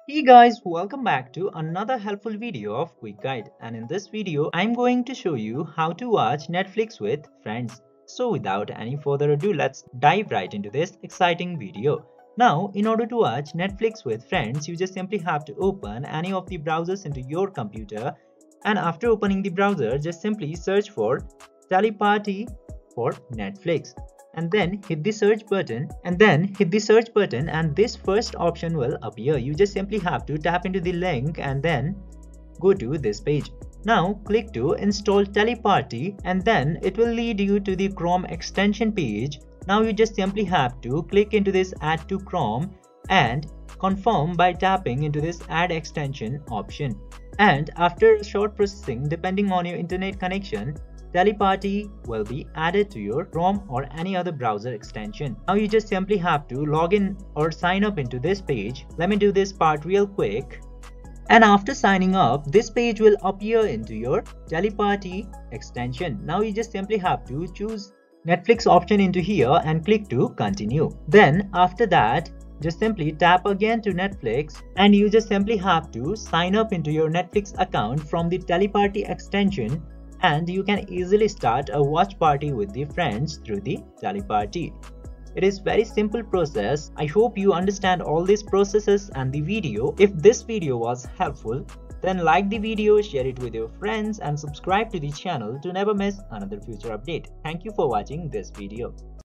Hey guys, welcome back to another helpful video of Quick Guide, and in this video I'm going to show you how to watch Netflix with friends. So without any further ado, let's dive right into this exciting video. Now, in order to watch Netflix with friends, you just simply have to open any of the browsers into your computer, and after opening the browser, just simply search for Teleparty for Netflix and then hit the search button and this first option will appear. You just simply have to tap into the link and then go to this page. Now click to install Teleparty and then it will lead you to the Chrome extension page. Now you just simply have to click into this add to Chrome and confirm by tapping into this add extension option. And after a short processing, depending on your internet connection, Teleparty will be added to your Chrome or any other browser extension. Now you just simply have to log in or sign up into this page. Let me do this part real quick. And after signing up, this page will appear into your Teleparty extension. Now you just simply have to choose Netflix option into here and click to continue. Then after that, just simply tap again to Netflix and you just simply have to sign up into your Netflix account from the Teleparty extension, and you can easily start a watch party with the friends through the Teleparty. It is very simple process. I hope you understand all these processes and the video. If this video was helpful, then like the video, share it with your friends and subscribe to the channel to never miss another future update. Thank you for watching this video.